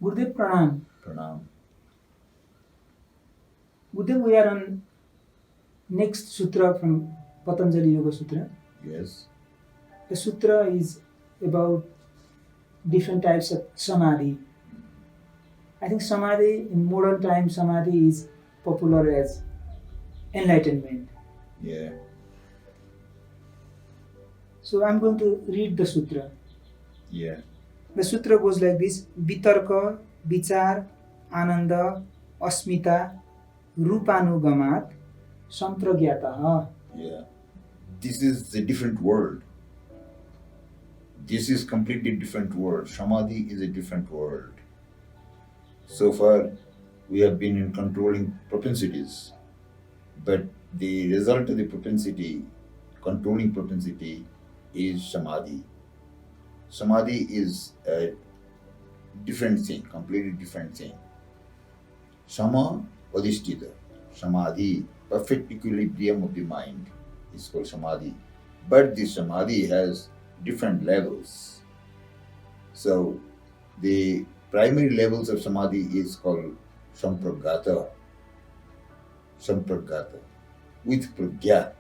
Gurudev Pranam. Pranam. Gurudev, we are on next sutra from Patanjali Yoga Sutra. Yes. The sutra is about different types of samadhi. I think samadhi, in modern times, samadhi is popular as enlightenment. Yeah. So I'm going to read the sutra. Yeah. The sutra goes like this: Vitarka, Vichar, Ananda, Asmita, Rupanugamat, Sampragyataha. Yeah. This is a different world. This is completely different world. Samadhi is a different world. So far, we have been in controlling propensities, but the result of the propensity, controlling propensity, is samadhi. Samadhi is a different thing, completely different thing. Sama Vadhisthita, Samadhi, perfect equilibrium of the mind is called Samadhi. But the Samadhi has different levels. So the primary levels of Samadhi is called Sampragata. Sampragata. With pragya,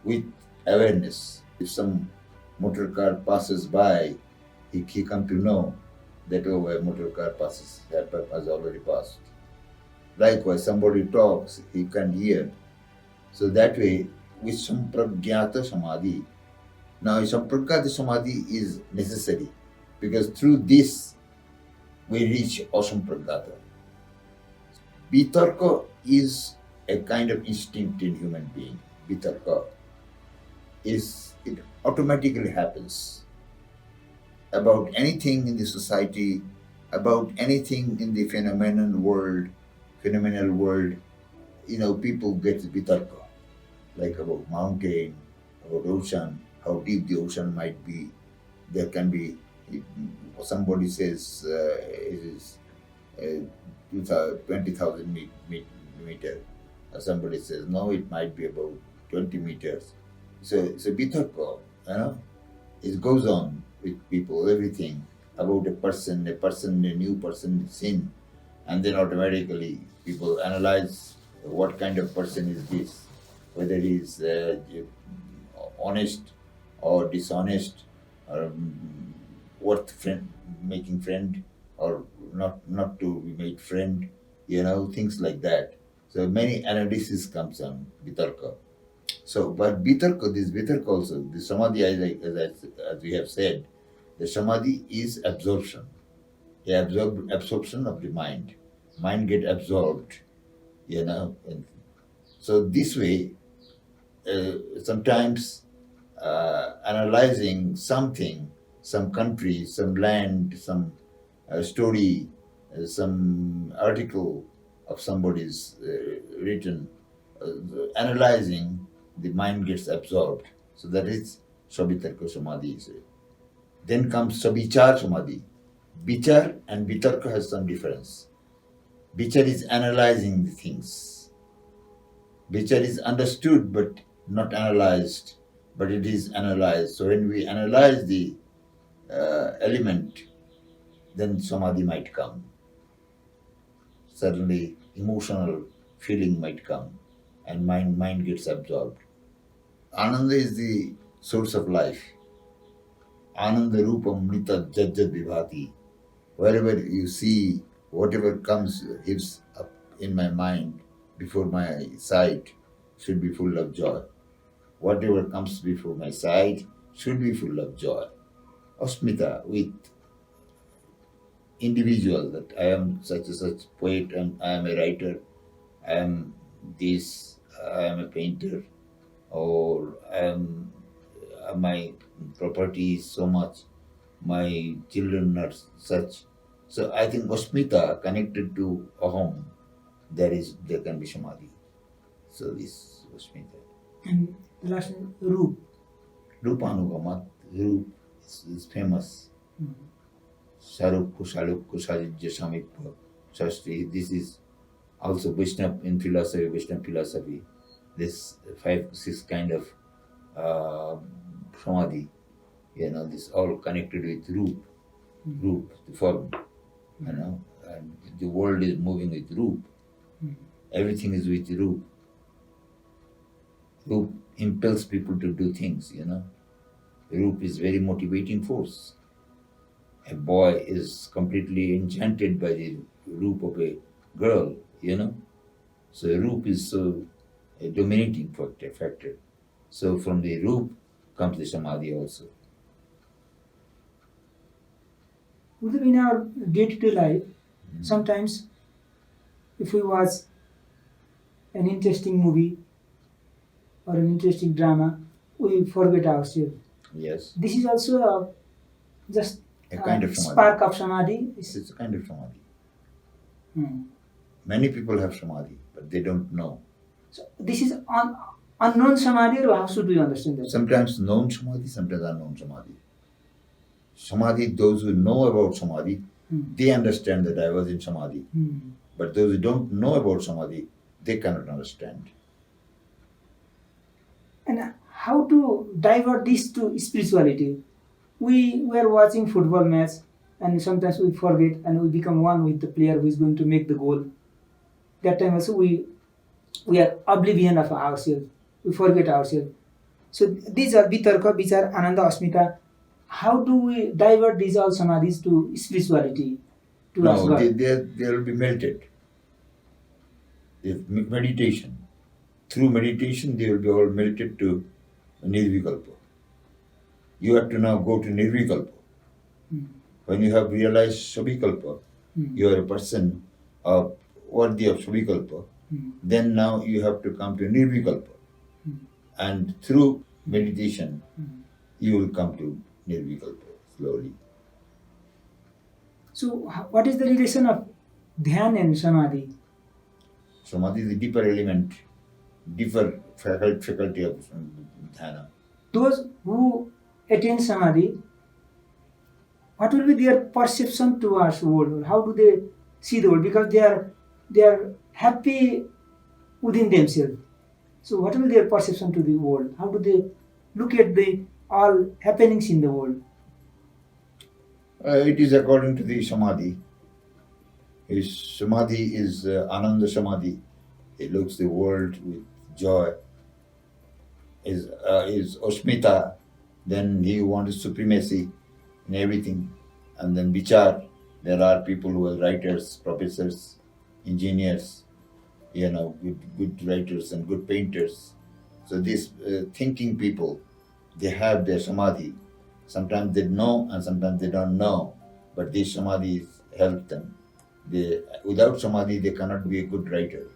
with awareness. If some motor car passes by, he come to know that a motor car passes, that has already passed. Likewise, somebody talks, he can hear. So that way, with Sampragyata Samadhi. Now, Sampragyata Samadhi is necessary because through this we reach Asampragyata. Vitarka is a kind of instinct in human being. Vitarka it automatically happens about anything in the society, about anything in the phenomenal world. People get vitarka, like about mountain, about ocean, how deep the ocean might be. There can be, somebody says it is 20,000 meter. Somebody says, no, it might be about 20 meters. So it's a vitarka, it goes on with people, everything about a person, a new person seen, and then automatically people analyze what kind of person is this, whether he is honest or dishonest, or worth making friend, or not to be made friend, things like that. So many analysis comes on vitarka. So, but this bitarka also, the samadhi, as we have said, the samadhi is absorption. The absorption of the mind. Mind get absorbed, And so this way, sometimes analyzing something, some country, some land, some story, some article of somebody's written, analyzing, the mind gets absorbed. So that is Sabitarka Samadhi. Then comes Sabichar Samadhi. Bichar and Bitarka has some difference. Bichar is analyzing the things. Bichar is understood but not analyzed, but it is analyzed. So when we analyze the element, then Samadhi might come. Certainly emotional feeling might come, and mind gets absorbed. Ananda is the source of life. Ananda Rupam Nita Jajjad Vibhati. Wherever you see, whatever comes, gives up in my mind, before my sight, should be full of joy. Whatever comes before my sight should be full of joy. Asmita, with individual, that I am such and such poet, and I am a writer, I am this, I am a painter, or my property is so much, my children are such. So I think Asmita connected to Aham, there can be Samadhi. So this Asmita. And the last one, Roop. Rupanugamat, Rup is famous. Saruk Kusajya Samippa Shastri. This is also Vaishnava in philosophy, Vaishnava philosophy. This 5-6 kind of samadhi, this all connected with Roop, the form. you know, and the world is moving with Roop. Mm. Everything is with Roop. Roop impels people to do things, you know. Roop is very motivating force. A boy is completely enchanted by the Roop of a girl, you know. So Roop is so a dominating factor. So from the Roop comes the Samadhi also. In our day-to-day life, sometimes if we watch an interesting movie or an interesting drama, we forget ourselves. Yes. This is also just A kind of Samadhi. spark of samadhi. It's a kind of Samadhi. Hmm. Many people have Samadhi, but they don't know. So this is unknown samadhi, or how should we understand that? Sometimes known Samadhi, sometimes unknown Samadhi. Samadhi, those who know about Samadhi, they understand that I was in Samadhi. But those who don't know about Samadhi, they cannot understand. And how to divert this to spirituality? We are watching football match, and sometimes we forget and we become one with the player who is going to make the goal. That time also we are oblivion of ourselves. We forget ourselves. So these are vitarka, vichar, ananda, asmita. How do we divert these all samadhis to spirituality? No, they will be melted. If meditation. Through meditation, they will be all melted to Nirvikalpa. You have to now go to Nirvikalpa. When you have realized Sabikalpa, you are a person worthy of Sabikalpa, then now you have to come to Nirvikalpa. And through meditation, you will come to Nirvikalpa slowly. So what is the relation of dhyan and samadhi? Samadhi is the deeper element, deeper faculty of dhyana. Those who attain samadhi, what will be their perception towards the world? How do they see the world? Because they are happy within themselves. So what will be their perception to the world? How do they look at the all happenings in the world? It is according to the Samadhi. His Samadhi is Ananda Samadhi. He looks the world with joy. Is Osmita, then he wants supremacy in everything. And then Vichar, there are people who are writers, professors, engineers, you know, good writers and good painters. So these thinking people, they have their Samadhi. Sometimes they know and sometimes they don't know, but these Samadhis help them. Without Samadhi, they cannot be a good writer.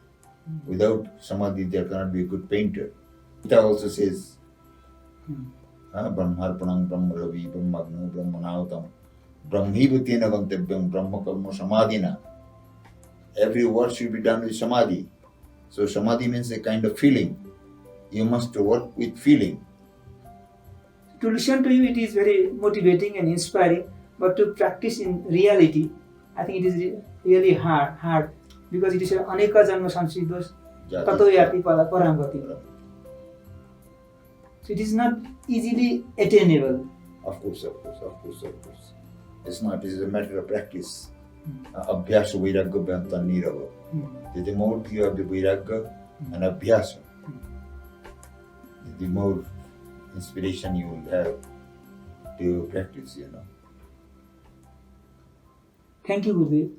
Without Samadhi, they cannot be a good painter. Gita also says, Brahmarpanam, Brahmaravi, Brahmagnu, Brahmanautam, Brahmibhutina Gantavyam, Brahmakarma Samadhina. Every word should be done with Samadhi. So Samadhi means a kind of feeling. You must work with feeling. To listen to you, it is very motivating and inspiring, but to practice in reality, I think it is really hard because it is aneka janma samsiddhos tato yati paramgati. So it is not easily attainable. Of course. It's not. It is a matter of practice. Abhyasa vairagya bhanta nirava. The more you have the vairagya and abhyasa, the more inspiration you will have to practice, you know. Thank you, Gurudev.